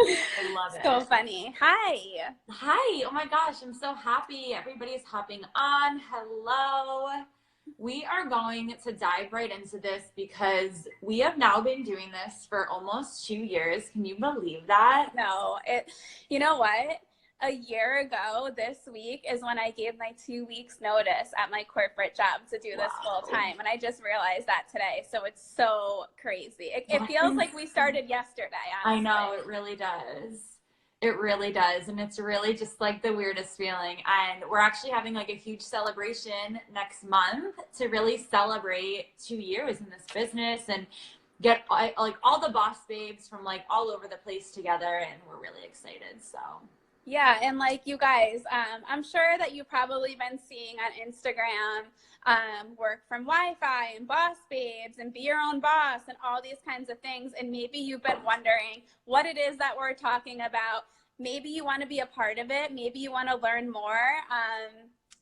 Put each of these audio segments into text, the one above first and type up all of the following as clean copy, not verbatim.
I love So it. funny. Hi. Hi. Oh my gosh, I'm so happy everybody's hopping on. Hello. We are going to dive right into this because we have now been doing this for almost 2 years. Can you believe that? No, you know what? A year ago this week is when I gave my 2 weeks notice at my corporate job to do this full Wow. time. And I just realized that today. So it's so crazy. It That's feels like we insane. started yesterday, I honestly. know, it really does. It really does. And it's really just like the weirdest feeling. And we're actually having like a huge celebration next month to really celebrate 2 years in this business and get like all the boss babes from like all over the place together. And we're really excited. So, Yeah, and like you guys, I'm sure that you've probably been seeing on Instagram work from Wi-Fi and boss babes and be your own boss and all these kinds of things. And maybe you've been wondering what it is that we're talking about. Maybe you want to be a part of it. Maybe you want to learn more.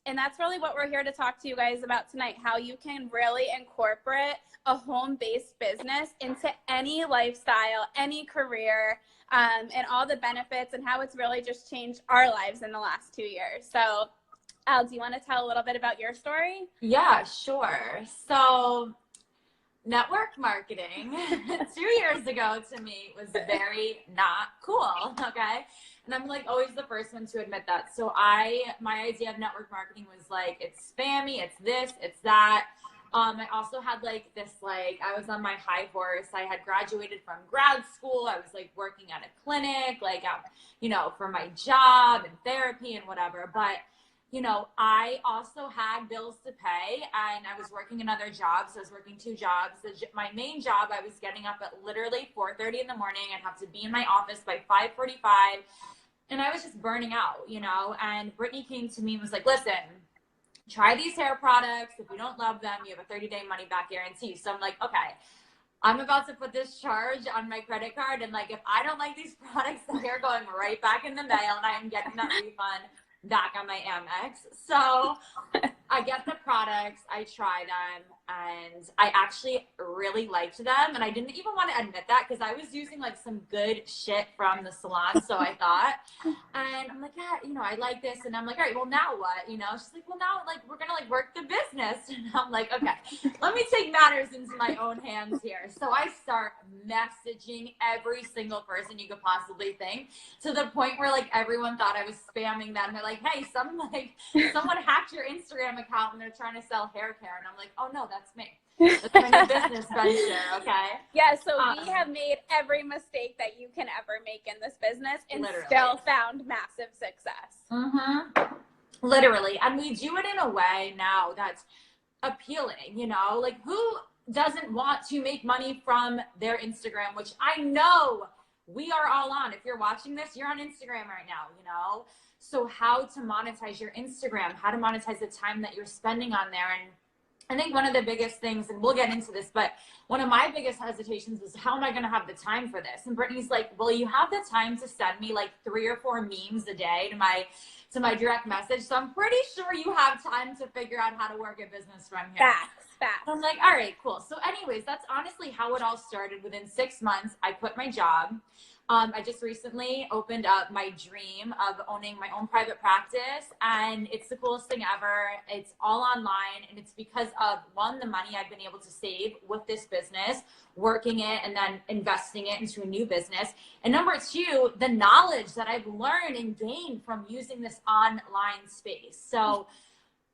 And that's really what we're here to talk to you guys about tonight, how you can really incorporate a home-based business into any lifestyle, any career, and all the benefits and how it's really just changed our lives in the last 2 years. So, Al, do you want to tell a little bit about your story? yeah, sure. So, network marketing 2 years ago to me was very not cool. Okay. And I'm like always the first one to admit that. So my idea of network marketing was like, it's spammy, it's this, it's that. I also had like this, like, I was on my high horse. I had graduated from grad school. I was like working at a clinic, like, for my job and therapy and whatever. But I also had bills to pay and I was working another job. So I was working two jobs. My main job, I was getting up at literally 4:30 in the morning. I'd have to be in my office by 5:45. And I was just burning out, and Brittany came to me and was like, listen, try these hair products. If you don't love them, you have a 30-day money back guarantee. So I'm like, okay, I'm about to put this charge on my credit card. And like, if I don't like these products, they're going right back in the mail and I am getting that refund back on my Amex. So I get the products, I try them, and I actually really liked them. And I didn't even want to admit that because I was using like some good shit from the salon. So I thought, and I'm like, yeah, I like this. And I'm like, all right, well, now what? She's like, well, now like we're going to like work the business. And I'm like, okay, let me take matters into my own hands here. So I start messaging every single person you could possibly think to the point where like everyone thought I was spamming them. They're like, hey, someone hacked your Instagram account and they're trying to sell hair care. And I'm like, oh no, that's me. That's my new business venture. Okay. Yeah, so we have made every mistake that you can ever make in this business and literally still found massive success. Mm-hmm. Literally. And we do it in a way now that's appealing, like who doesn't want to make money from their Instagram, which I know we are all on. If you're watching this, you're on Instagram right now, so how to monetize your Instagram, how to monetize the time that you're spending on there. And I think one of the biggest things, and we'll get into this, but one of my biggest hesitations was, how am I going to have the time for this? And Brittany's like, well, you have the time to send me like 3 or 4 memes a day to my direct message. So I'm pretty sure you have time to figure out how to work a business from here. Facts. I'm like, all right, cool. So anyways, that's honestly how it all started. Within 6 months, I quit my job. I just recently opened up my dream of owning my own private practice, and it's the coolest thing ever. It's all online, and it's because of, one, the money I've been able to save with this business, working it and then investing it into a new business. And number two, the knowledge that I've learned and gained from using this online space. So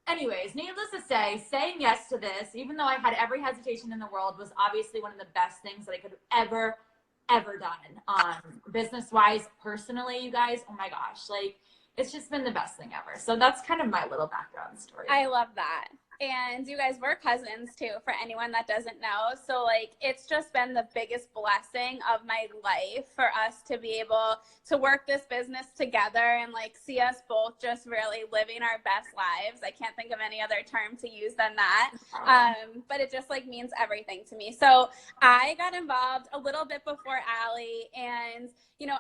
anyways, needless to say, saying yes to this, even though I had every hesitation in the world, was obviously one of the best things that I could have ever done. Business-wise, personally, you guys, oh my gosh, like, it's just been the best thing ever. So that's kind of my little background story. I love that. And you guys, we're cousins too, for anyone that doesn't know. So like, it's just been the biggest blessing of my life for us to be able to work this business together and like see us both just really living our best lives. I can't think of any other term to use than that. But it just like means everything to me. So I got involved a little bit before Allie, and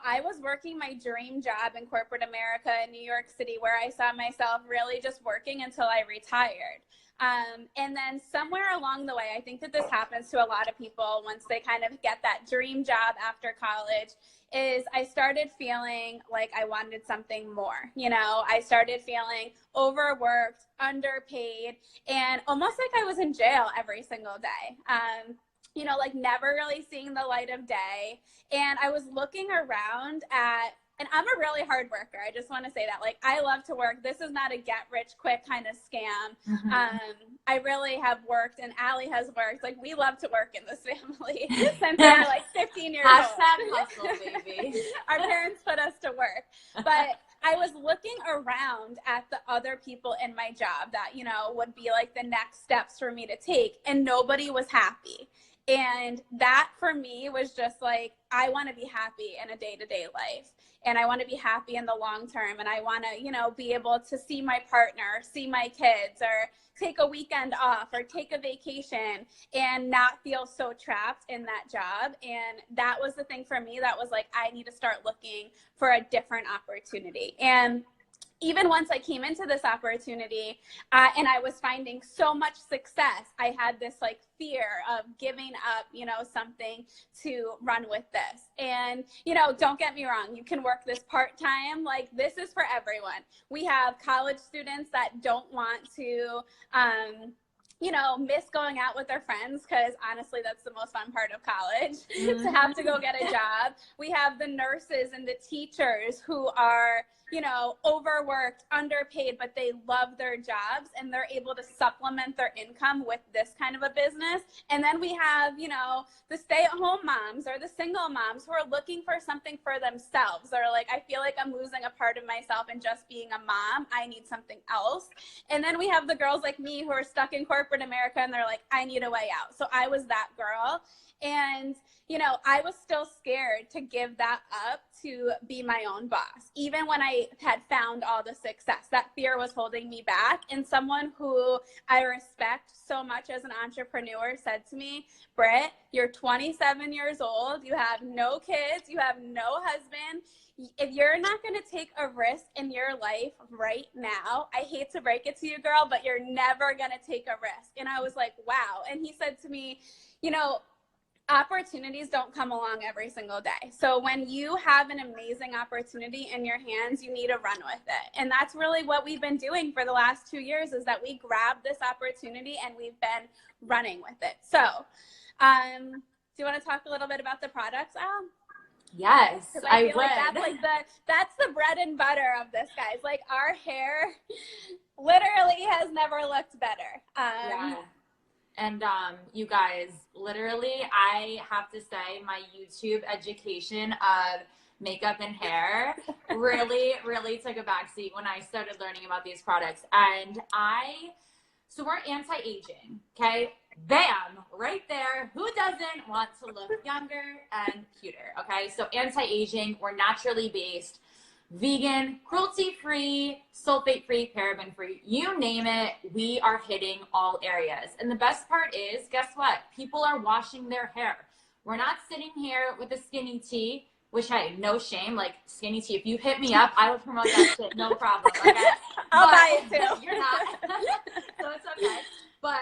I was working my dream job in corporate America in New York City, where I saw myself really just working until I retired. And then somewhere along the way, I think that this happens to a lot of people once they kind of get that dream job after college, is I started feeling like I wanted something more. You know, I started feeling overworked, underpaid, and almost like I was in jail every single day. You know, like never really seeing the light of day. And I was looking around at, and I'm a really hard worker. I just want to say that. Like, I love to work. This is not a get rich quick kind of scam. I really have worked, and Allie has worked. Like, we love to work in this family since we were like 15 years old. Hustle, baby. Our parents put us to work. But I was looking around at the other people in my job that, you know, would be like the next steps for me to take, and nobody was happy. And that for me was just like, I want to be happy in a day-to-day life, and I want to be happy in the long term, and I want to, you know, be able to see my partner, see my kids, or take a weekend off or take a vacation and not feel so trapped in that job. And that was the thing for me that was like, I need to start looking for a different opportunity. And even once I came into this opportunity and I was finding so much success, I had this like fear of giving up, you know, something to run with this. And, you know, don't get me wrong, you can work this part-time. Like, this is for everyone. We have college students that don't want to, you know, miss going out with their friends, because honestly, that's the most fun part of college, to have to go get a job. We have the nurses and the teachers who are, you know, overworked, underpaid, but they love their jobs and they're able to supplement their income with this kind of a business. And then we have, you know, the stay-at-home moms or the single moms who are looking for something for themselves. They're like, I feel like I'm losing a part of myself in just being a mom. I need something else. And then we have the girls like me who are stuck in corporate America and they're like, I need a way out. So I was that girl. And, you know, I was still scared to give that up to be my own boss. Even when I had found all the success, that fear was holding me back. And someone who I respect so much as an entrepreneur said to me, Britt, you're 27 years old. You have no kids. You have no husband. If you're not going to take a risk in your life right now, I hate to break it to you, girl, but you're never going to take a risk. And I was like, wow. And he said to me, you know, opportunities don't come along every single day. So when you have an amazing opportunity in your hands, you need to run with it. And that's really what we've been doing for the last 2 years, is that we grabbed this opportunity and we've been running with it. So do you want to talk a little bit about the products, Al? Yes, I feel like that's the bread and butter of this, guys. Like, our hair literally has never looked better. Yeah. And you guys, literally, I have to say my YouTube education of makeup and hair really, really took a backseat when I started learning about these products. And so we're anti-aging, okay? Bam, right there. Who doesn't want to look younger and cuter, okay? So anti-aging, we're naturally based, vegan, cruelty-free, sulfate-free, paraben-free, you name it, we are hitting all areas. And the best part is, guess what? People are washing their hair. We're not sitting here with a skinny tea, which, hey, no shame, like skinny tea. If you hit me up, I will promote that shit, no problem, okay? I'll buy it too. You're not. So it's okay. But,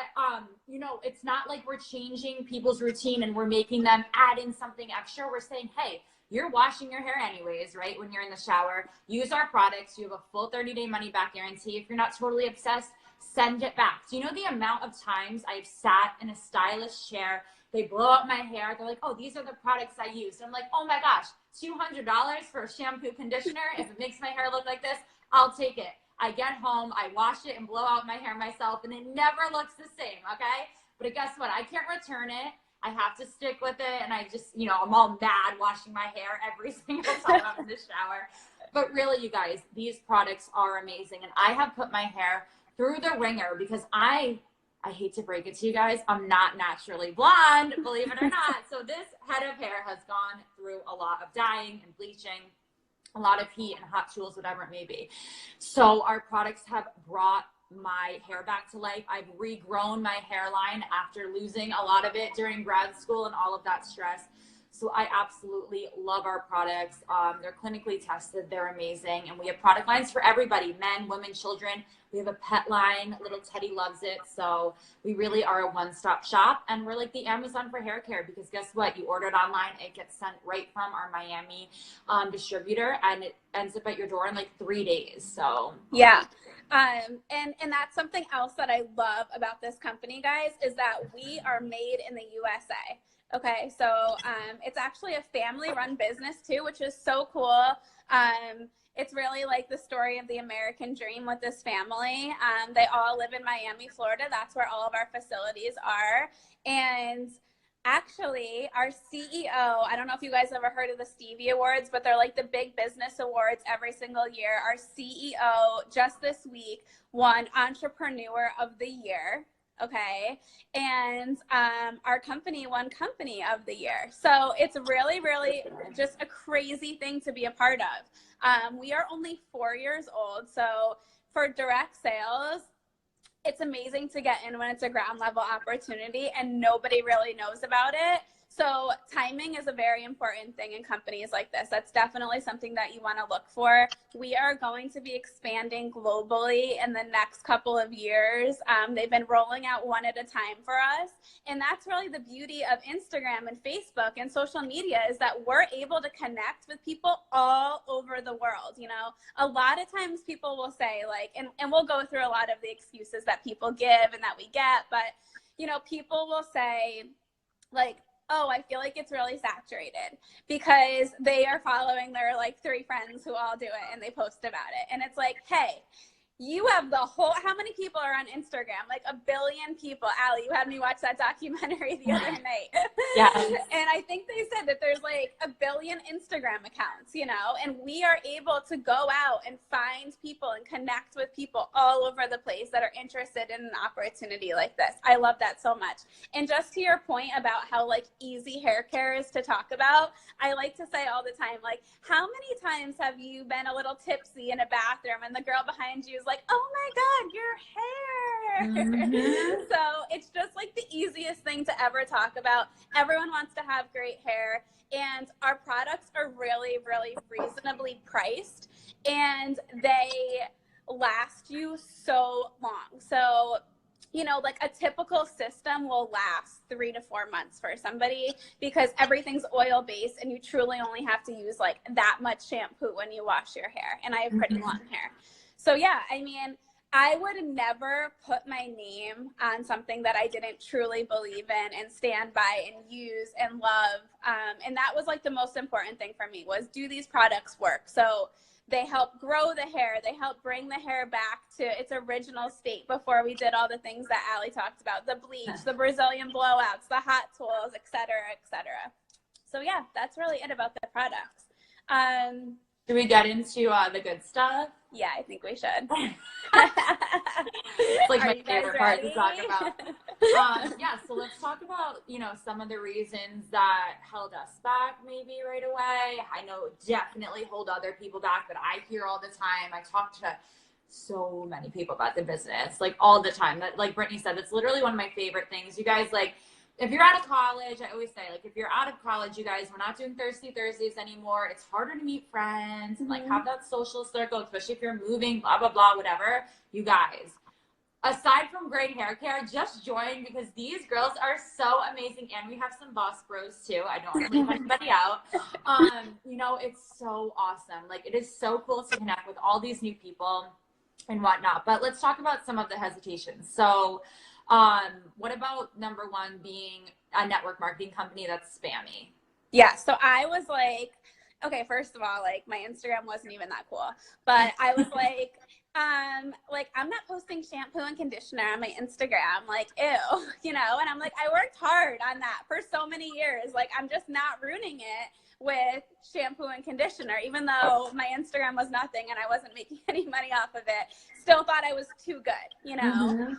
you know, it's not like we're changing people's routine and we're making them add in something extra. We're saying, hey, you're washing your hair anyways, right? When you're in the shower, use our products. You have a full 30-day money-back guarantee. If you're not totally obsessed, send it back. Do you know the amount of times I've sat in a stylist chair, they blow out my hair, they're like, oh, these are the products I use. I'm like, oh my gosh, $200 for a shampoo conditioner. If it makes my hair look like this, I'll take it. I get home, I wash it and blow out my hair myself, and it never looks the same, okay? But guess what? I can't return it. I have to stick with it, and I just, you know, I'm all mad washing my hair every single time I'm in the shower. But really, you guys, these products are amazing, and I have put my hair through the ringer because I hate to break it to you guys, I'm not naturally blonde, believe it or not. So this head of hair has gone through a lot of dyeing and bleaching, a lot of heat and hot tools, whatever it may be. So our products have brought my hair back to life. I've regrown my hairline after losing a lot of it during grad school and all of that stress. So I absolutely love our products. They're clinically tested. They're amazing. And we have product lines for everybody, men, women, children. We have a pet line. Little Teddy loves it. So we really are a one-stop shop. And we're like the Amazon for hair care, because guess what? You order it online, it gets sent right from our Miami distributor, and it ends up at your door in like 3 days. So yeah. And that's something else that I love about this company, guys, is that we are made in the USA. Okay, so it's actually a family-run business too, which is so cool. It's really like the story of the American dream with this family. They all live in Miami, Florida. That's where all of our facilities are. And actually, our CEO, I don't know if you guys ever heard of the Stevie Awards, but they're like the big business awards every single year. Our CEO just this week won Entrepreneur of the Year. Okay. And our company won Company of the Year. So it's really, really just a crazy thing to be a part of. We are only 4 years old. So for direct sales, it's amazing to get in when it's a ground level opportunity and nobody really knows about it. So timing is a very important thing in companies like this. That's definitely something that you want to look for. We are going to be expanding globally in the next couple of years. They've been rolling out one at a time for us. And that's really the beauty of Instagram and Facebook and social media, is that we're able to connect with people all over the world. You know, a lot of times people will say like, and we'll go through a lot of the excuses that people give and that we get, but you know, people will say like, oh, I feel like it's really saturated, because they are following their like 3 friends who all do it and they post about it. And it's like, hey, you have the whole, how many people are on Instagram? Like 1 billion people. Allie, you had me watch that documentary the other night. Yes. And I think they said that there's like 1 billion Instagram accounts, you know, and we are able to go out and find people and connect with people all over the place that are interested in an opportunity like this. I love that so much. And just to your point about how like easy hair care is to talk about, I like to say all the time, like, how many times have you been a little tipsy in a bathroom and the girl behind you is like, oh my God, your hair. Mm-hmm. So it's just like the easiest thing to ever talk about. Everyone wants to have great hair, and our products are really, really reasonably priced, and they last you so long. So, you know, like a typical system will last 3 to 4 months for somebody, because everything's oil based and you truly only have to use like that much shampoo when you wash your hair. And I have pretty long hair. So yeah, I mean, I would never put my name on something that I didn't truly believe in and stand by and use and love. And that was like the most important thing for me, was, do these products work? So they help grow the hair. They help bring the hair back to its original state before we did all the things that Allie talked about, the bleach, the Brazilian blowouts, the hot tools, et cetera, et cetera. So yeah, that's really it about the products. Should we get into the good stuff? Yeah, I think we should. It's like my favorite part to talk about. Yeah, so let's talk about, you know, some of the reasons that held us back maybe right away. I know definitely hold other people back, but I hear all the time. I talk to so many people about the business, like all the time. That, like Brittany said, that's literally one of my favorite things. You guys, like, if you're out of college, I always say, like, if you're out of college, you guys, we're not doing Thirsty Thursdays anymore. It's harder to meet friends and like have that social circle, especially if you're moving, blah, blah, blah, whatever. You guys, aside from great hair care, just join, because these girls are so amazing. And we have some boss bros too. I don't want to leave anybody out. You know, it's so awesome. Like, it is so cool to connect with all these new people and whatnot. But let's talk about some of the hesitations. So, what about number 1 being a network marketing company that's spammy? Yeah, so I was like, okay, first of all, like my Instagram wasn't even that cool, but I was like, I'm not posting shampoo and conditioner on my Instagram, like, ew, you know, and I'm like, I worked hard on that for so many years. Like, I'm just not ruining it with shampoo and conditioner, even though my Instagram was nothing and I wasn't making any money off of it. Still thought I was too good, you know?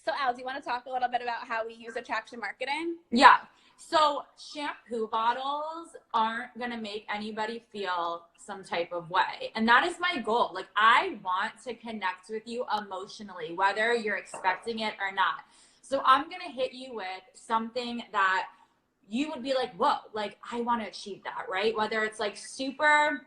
So Al, do you want to talk a little bit about how we use attraction marketing? Yeah. So shampoo bottles aren't going to make anybody feel some type of way. And that is my goal. Like, I want to connect with you emotionally, whether you're expecting it or not. So I'm going to hit you with something that you would be like, whoa, like I want to achieve that, right? Whether it's like super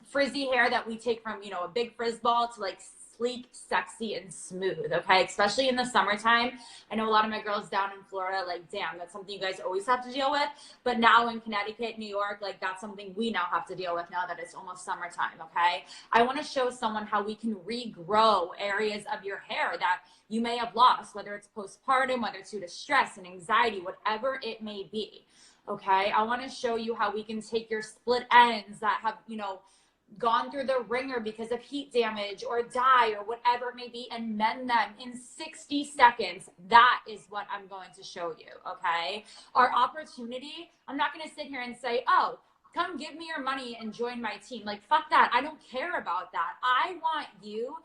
frizzy hair that we take from, you know, a big frizz ball to like sleek, sexy, and smooth, okay? Especially in the summertime. I know a lot of my girls down in Florida, like, damn, that's something you guys always have to deal with. But now in Connecticut, New York, like that's something we now have to deal with now that it's almost summertime, okay? I want to show someone how we can regrow areas of your hair that you may have lost, whether it's postpartum, whether it's due to stress and anxiety, whatever it may be, okay? I want to show you how we can take your split ends that have, you know, gone through the ringer because of heat damage or dye or whatever it may be, and mend them in 60 seconds. That is what I'm going to show you, okay? Our opportunity, I'm not going to sit here and say, oh, come give me your money and join my team. Like, fuck that. I don't care about that. I want you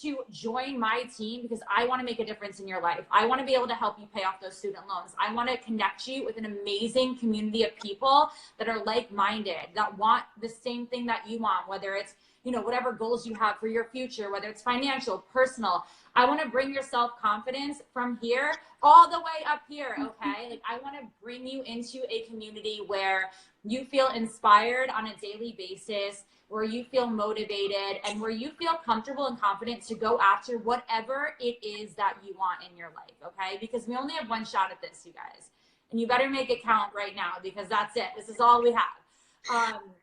to join my team because I want to make a difference in your life. I want to be able to help you pay off those student loans. I want to connect you with an amazing community of people that are like-minded, that want the same thing that you want, whether it's, you know, whatever goals you have for your future, whether it's financial, personal. I want to bring your self-confidence from here all the way up here, okay? Like, I want to bring you into a community where you feel inspired on a daily basis, where you feel motivated, and where you feel comfortable and confident to go after whatever it is that you want in your life, okay? Because we only have one shot at this, you guys. And you better make it count right now, because that's it. This is all we have.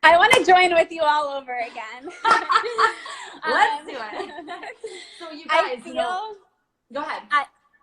I want to join with you all over again. Let's do it. So you guys, you know, go ahead.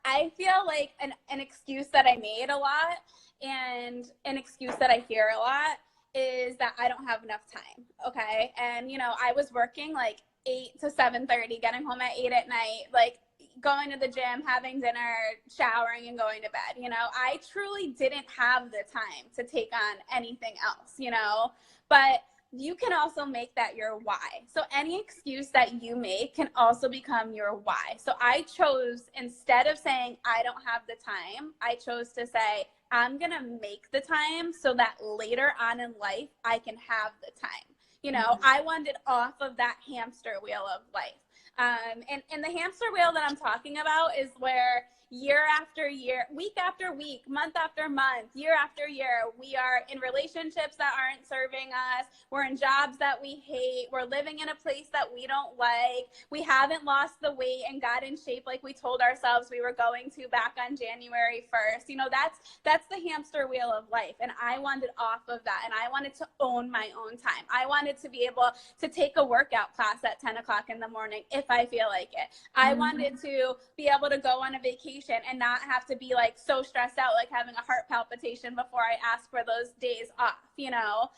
I feel like an excuse that I made a lot, and an excuse that I hear a lot, is that I don't have enough time, okay? And, you know, I was working like 8 to 7:30, getting home at 8 at night, like going to the gym, having dinner, showering, and going to bed. You know, I truly didn't have the time to take on anything else, you know? But you can also make that your why. So any excuse that you make can also become your why. So I chose, instead of saying I don't have the time, I chose to say I'm going to make the time so that later on in life I can have the time. You know, I wanted off of that hamster wheel of life. And the hamster wheel that I'm talking about is where year after year, week after week, month after month, year after year, we are in relationships that aren't serving us. We're in jobs that we hate. We're living in a place that we don't like. We haven't lost the weight and got in shape like we told ourselves we were going to back on January 1st. You know, that's the hamster wheel of life. And I wanted off of that. And I wanted to own my own time. I wanted to be able to take a workout class at 10 o'clock in the morning if I feel like it. I wanted to be able to go on a vacation and not have to be like so stressed out, like having a heart palpitation before I ask for those days off, you know?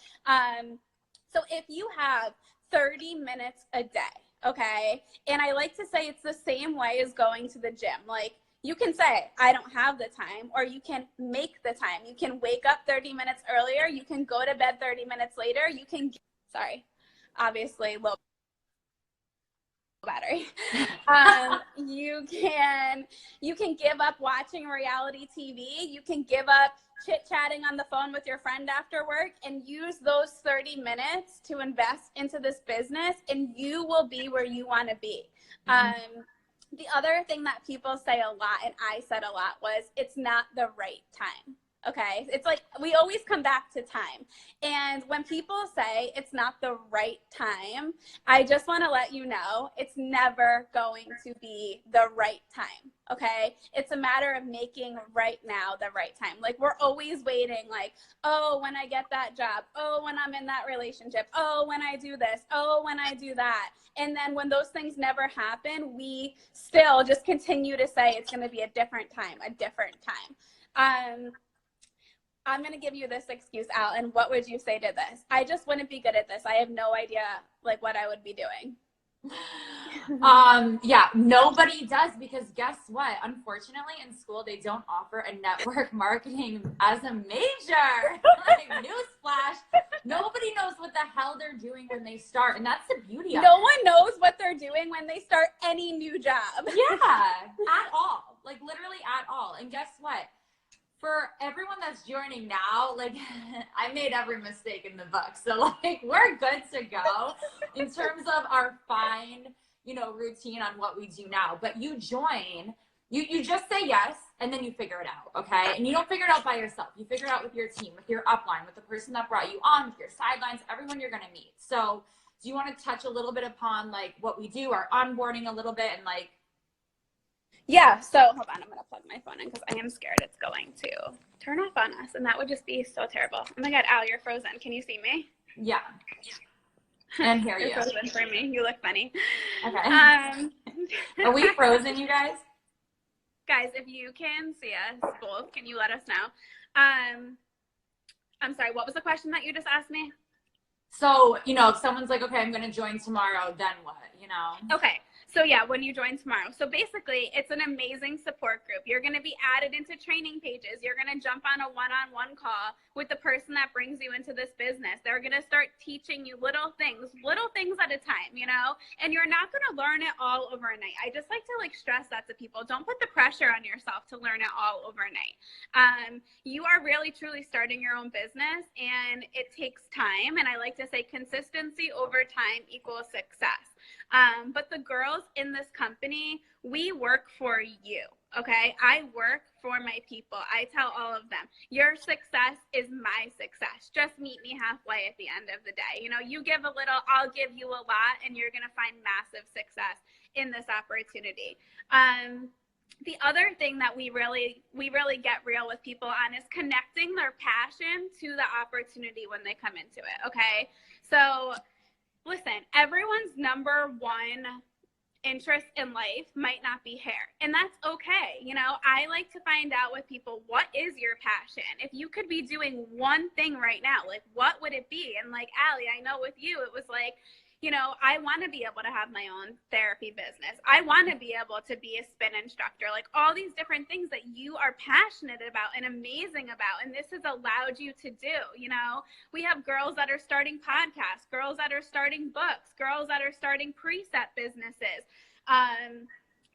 So if you have 30 minutes a day, okay? And I like to say it's the same way as going to the gym. Like, you can say, I don't have the time, or you can make the time. You can wake up 30 minutes earlier. You can go to bed 30 minutes later. You can, obviously low battery. You can give up watching reality TV. You can give up chit-chatting on the phone with your friend after work, and use those 30 minutes to invest into this business, and you will be where you want to be. The other thing that people say a lot, and I said a lot, was it's not the right time. Okay, it's like we always come back to time. And when people say it's not the right time, I just want to let you know it's never going to be the right time. Okay, it's a matter of making right now the right time. Like, we're always waiting, like, oh, when I get that job, oh, when I'm in that relationship, oh, when I do this, oh, when I do that. And then when those things never happen, we still just continue to say it's going to be a different time, a different time. I'm going to give you this excuse, Al, and what would you say to this? I just wouldn't be good at this. I have no idea, like, what I would be doing. Yeah, nobody does, because guess what? Unfortunately, in school, they don't offer a network marketing as a major. Like, newsflash, nobody knows what the hell they're doing when they start, and that's the beauty of it. No one knows what they're doing when they start any new job. Yeah, at all. Like, literally at all. And guess what? For everyone that's joining now, like, I made every mistake in the book. So, like, we're good to go in terms of our fine, you know, routine on what we do now. But you join You just say yes, and then you figure it out, okay? And you don't figure it out by yourself. You figure it out with your team, with your upline, with the person that brought you on, with your sidelines, everyone you're gonna meet. So do you want to touch a little bit upon like what we do, our onboarding a little bit, and like? Yeah, so hold on, I'm gonna plug my phone in because I am scared it's going to turn off on us, and that would just be so terrible. Oh my God, Al, you're frozen. Can you see me? Yeah. And hear You're you. frozen for me. You look funny. Okay. Are we frozen, you guys? Guys, if you can see us both, can you let us know? I'm sorry, what was the question that you just asked me? So, you know, if someone's like, okay, I'm going to join tomorrow, then what, you know? Okay. So yeah, when you join tomorrow. So basically, it's an amazing support group. You're going to be added into training pages. You're going to jump on a one-on-one call with the person that brings you into this business. They're going to start teaching you little things at a time, you know? And you're not going to learn it all overnight. I just like to stress that to people. Don't put the pressure on yourself to learn it all overnight. You are really truly starting your own business, and it takes time. And I like to say consistency over time equals success. But the girls in this company, we work for you, okay? I work for my people. I tell all of them, your success is my success. Just meet me halfway at the end of the day. You know, you give a little, I'll give you a lot, and you're going to find massive success in this opportunity. The other thing that we really get real with people on is connecting their passion to the opportunity when they come into it, okay? So listen, everyone's number one interest in life might not be hair, and that's okay. You know, I like to find out with people, what is your passion? If you could be doing one thing right now, like what would it be? And like, Allie, I know with you, it was like, you know, I want to be able to have my own therapy business. I want to be able to be a spin instructor, like all these different things that you are passionate about and amazing about. And this has allowed you to do, you know, we have girls that are starting podcasts, girls that are starting books, girls that are starting preset businesses,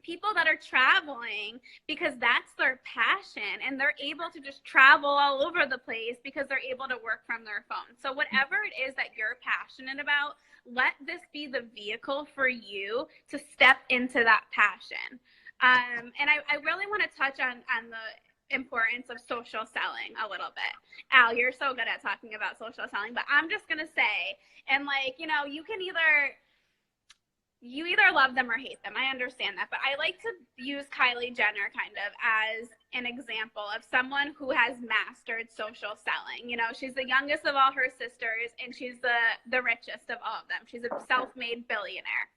people that are traveling because that's their passion, and they're able to just travel all over the place because they're able to work from their phone. So whatever it is that you're passionate about, let this be the vehicle for you to step into that passion. And I really want to touch on the importance of social selling a little bit. Al, you're so good at talking about social selling, but I'm just going to say, and like, you know, you either love them or hate them. I understand that. But I like to use Kylie Jenner kind of as an example of someone who has mastered social selling. You know, she's the youngest of all her sisters, and she's the richest of all of them. She's a self-made billionaire.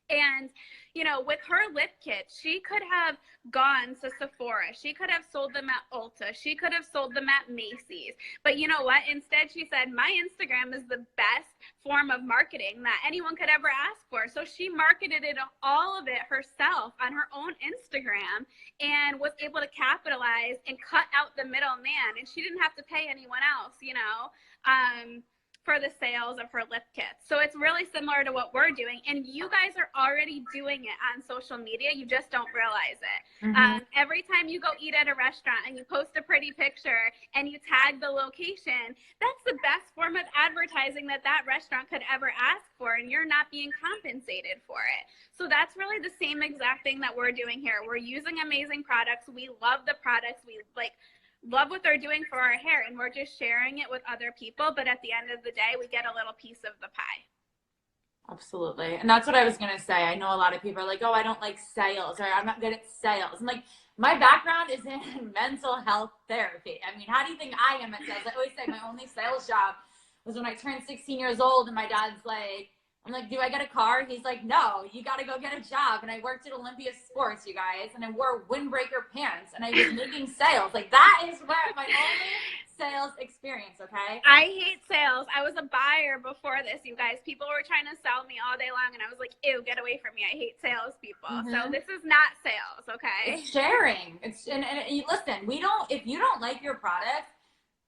And, you know, with her lip kits, she could have gone to Sephora. She could have sold them at Ulta. She could have sold them at Macy's. But you know what? Instead, she said, my Instagram is the best form of marketing that anyone could ever ask for. So she marketed it, all of it herself on her own Instagram, and was able to capitalize and cut out the middleman. And she didn't have to pay anyone else, you know, for the sales of her lip kits. So it's really similar to what we're doing, and you guys are already doing it on social media. You just don't realize it. Mm-hmm. Every time you go eat at a restaurant and you post a pretty picture and you tag the location, that's the best form of advertising that restaurant could ever ask for, and you're not being compensated for it. So that's really the same exact thing that we're doing here. We're using amazing products. We love the products. We love what they're doing for our hair, and we're just sharing it with other people. But at the end of the day, we get a little piece of the pie. Absolutely. And that's what I was going to say. I know a lot of people are like, oh, I don't like sales, or I'm not good at sales. I'm like, my background is in mental health therapy. I mean, how do you think I am at sales? I always say my only sales job was when I turned 16 years old, and my dad's like, I'm like, do I get a car? He's like, no, you got to go get a job. And I worked at Olympia Sports, you guys, and I wore windbreaker pants, and I was making sales. Like, that is where my only sales experience, okay? I hate sales. I was a buyer before this, you guys. People were trying to sell me all day long, and I was like, ew, get away from me. I hate salespeople. Mm-hmm. So this is not sales, okay? It's sharing. And listen, if you don't like your product,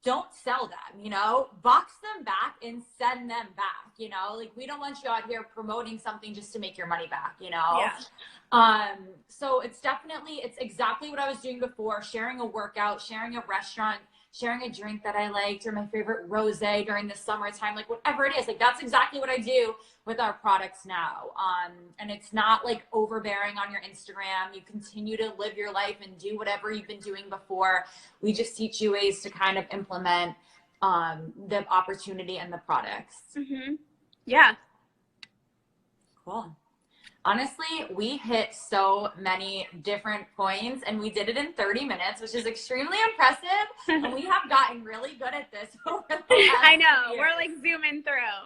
don't sell them, you know, box them back and send them back, you know, like we don't want you out here promoting something just to make your money back, you know? Yeah. So it's exactly what I was doing before, sharing a workout, sharing a restaurant, sharing a drink that I liked or my favorite rosé during the summertime, like whatever it is. Like that's exactly what I do with our products now. And it's not like overbearing on your Instagram. You continue to live your life and do whatever you've been doing before. We just teach you ways to kind of implement the opportunity and the products. Mm-hmm. Yeah. Cool. Honestly, we hit so many different points and we did it in 30 minutes, which is extremely impressive. And we have gotten really good at this over the last I know. years. We're like zooming through.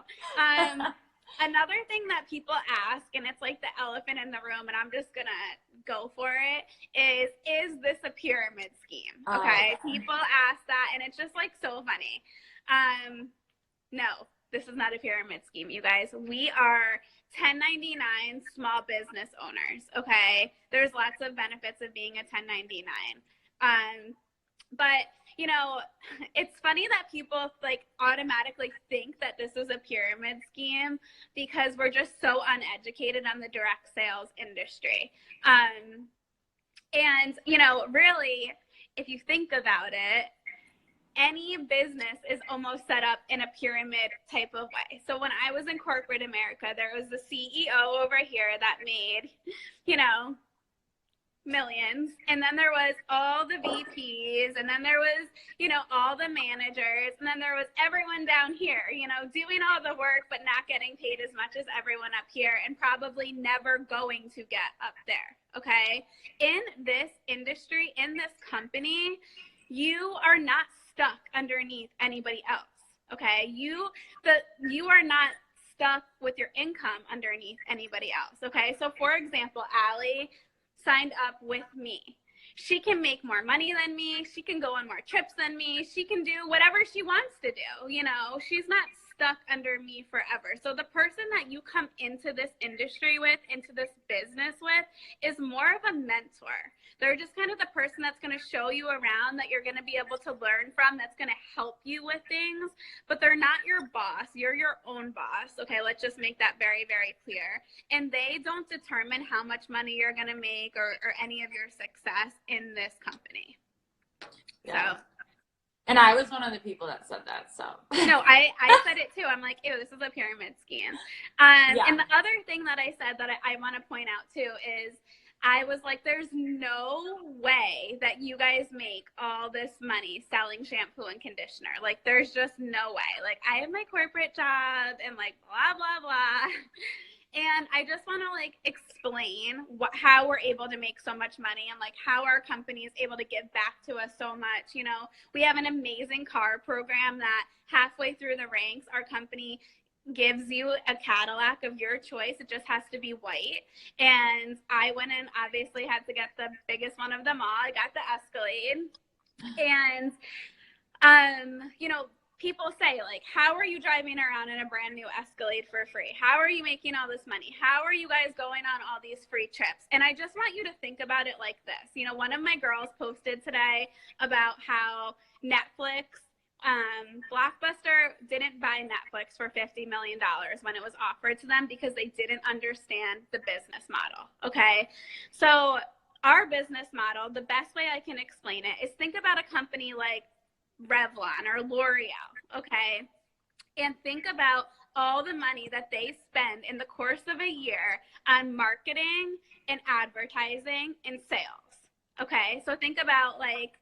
Another thing that people ask, and it's like the elephant in the room, and I'm just going to go for it, is this a pyramid scheme? Okay. Oh. People ask that, and it's just like so funny. No, this is not a pyramid scheme, you guys. We are 1099 small business owners, okay? There's lots of benefits of being a 1099. But, you know, it's funny that people like automatically think that this is a pyramid scheme because we're just so uneducated on the direct sales industry. And, you know, really, if you think about it, any business is almost set up in a pyramid type of way. So when I was in corporate America, there was the CEO over here that made, you know, millions. And then there was all the VPs, and then there was, you know, all the managers, and then there was everyone down here, you know, doing all the work, but not getting paid as much as everyone up here and probably never going to get up there. Okay. In this industry, in this company, you are not stuck underneath anybody else. Okay. You are not stuck with your income underneath anybody else. Okay. So for example, Allie signed up with me. She can make more money than me. She can go on more trips than me. She can do whatever she wants to do. You know, she's not stuck under me forever. So the person that you come into this industry with, into this business with, is more of a mentor. They're just kind of the person that's going to show you around, that you're going to be able to learn from, that's going to help you with things, but they're not your boss. You're your own boss. Okay, let's just make that very, very clear. And they don't determine how much money you're going to make or any of your success in this company. Yeah. So. And I was one of the people that said that, so. No, I said it too. I'm like, ew, this is a pyramid scheme. Yeah. And the other thing that I said that I want to point out too is I was like, there's no way that you guys make all this money selling shampoo and conditioner. Like, there's just no way. Like, I have my corporate job and like blah, blah, blah. And I just want to like explain how we're able to make so much money and like how our company is able to give back to us so much. You know, we have an amazing car program that halfway through the ranks, our company gives you a Cadillac of your choice. It just has to be white. And I went and obviously had to get the biggest one of them all. I got the Escalade. And, you know, people say, like, how are you driving around in a brand new Escalade for free? How are you making all this money? How are you guys going on all these free trips? And I just want you to think about it like this. You know, one of my girls posted today about how Netflix, Blockbuster didn't buy Netflix for $50 million when it was offered to them because they didn't understand the business model. Okay. So our business model, the best way I can explain it is think about a company like Revlon or L'Oreal, okay? And think about all the money that they spend in the course of a year on marketing and advertising and sales, okay? So think about like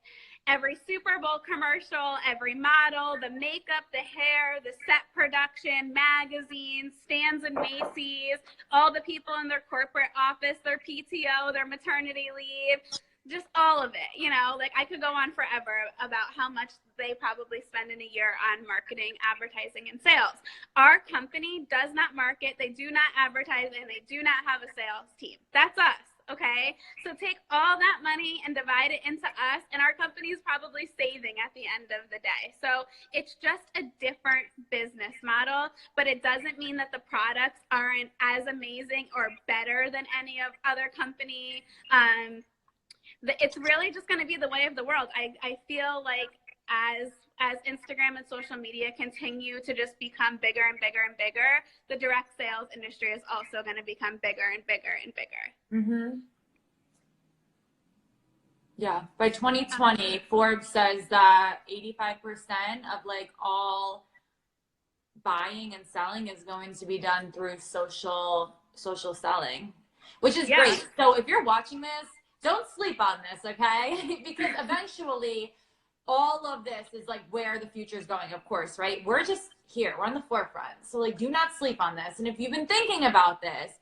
every Super Bowl commercial, every model, the makeup, the hair, the set production, magazines, stands in Macy's, all the people in their corporate office, their PTO, their maternity leave, just all of it, you know, like I could go on forever about how much they probably spend in a year on marketing, advertising, and sales. Our company does not market, they do not advertise, and they do not have a sales team. That's us, okay? So take all that money and divide it into us, and our company is probably saving at the end of the day. So it's just a different business model, but it doesn't mean that the products aren't as amazing or better than any of other company. It's really just going to be the way of the world. I feel like as Instagram and social media continue to just become bigger and bigger and bigger, the direct sales industry is also going to become bigger and bigger and bigger. Mm-hmm. Yeah. By 2020, Forbes says that 85% of like all buying and selling is going to be done through social selling, which is great. So if you're watching this, don't sleep on this, okay? Because eventually all of this is like where the future is going, of course, right? We're just here, we're on the forefront. So like, do not sleep on this. And if you've been thinking about this,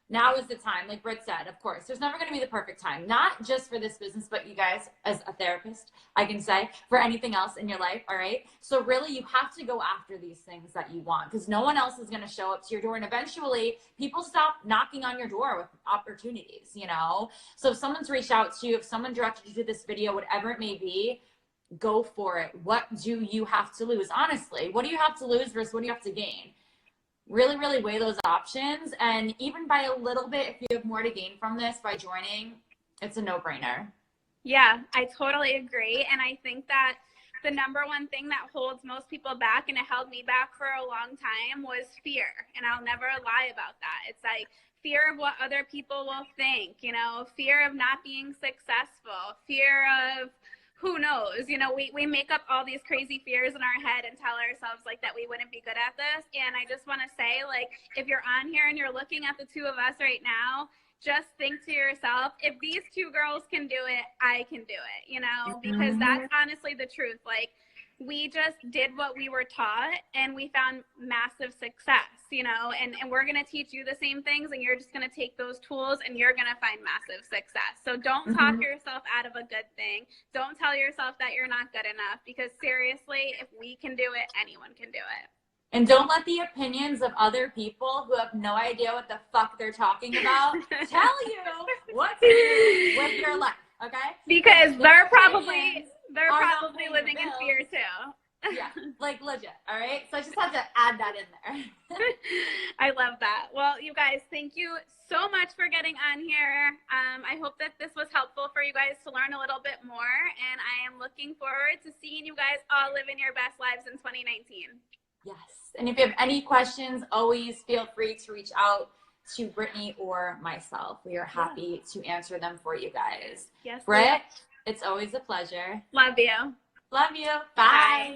now is the time. Like Britt said, of course, there's never going to be the perfect time, not just for this business, but you guys, as a therapist, I can say, for anything else in your life. All right. So really, you have to go after these things that you want, because no one else is going to show up to your door. And eventually people stop knocking on your door with opportunities, you know? So if someone's reached out to you, if someone directed you to this video, whatever it may be, go for it. What do you have to lose? Honestly, what do you have to lose versus what do you have to gain? Really, really weigh those options. And even by a little bit, if you have more to gain from this by joining, it's a no-brainer. Yeah, I totally agree. And I think that the number one thing that holds most people back, and it held me back for a long time, was fear. And I'll never lie about that. It's like fear of what other people will think, you know, fear of not being successful, fear of who knows, you know, we make up all these crazy fears in our head and tell ourselves like that we wouldn't be good at this. And I just want to say, like, if you're on here and you're looking at the two of us right now, just think to yourself, if these two girls can do it, I can do it, you know, because that's honestly the truth. Like, we just did what we were taught and we found massive success, you know, and we're going to teach you the same things, and you're just going to take those tools and you're going to find massive success. So don't talk yourself out of a good thing. Don't tell yourself that you're not good enough, because seriously, if we can do it, anyone can do it. And don't let the opinions of other people who have no idea what the fuck they're talking about tell you what to do with your life, okay? Because they're probably living in fear too. Yeah, like legit. All right. So I just had to add that in there. I love that. Well, you guys, thank you so much for getting on here. I hope that this was helpful for you guys to learn a little bit more. And I am looking forward to seeing you guys all living your best lives in 2019. Yes. And if you have any questions, always feel free to reach out to Brittany or myself. We are happy to answer them for you guys. Yes. Britt, it's always a pleasure. Love you. Love you. Bye. Bye.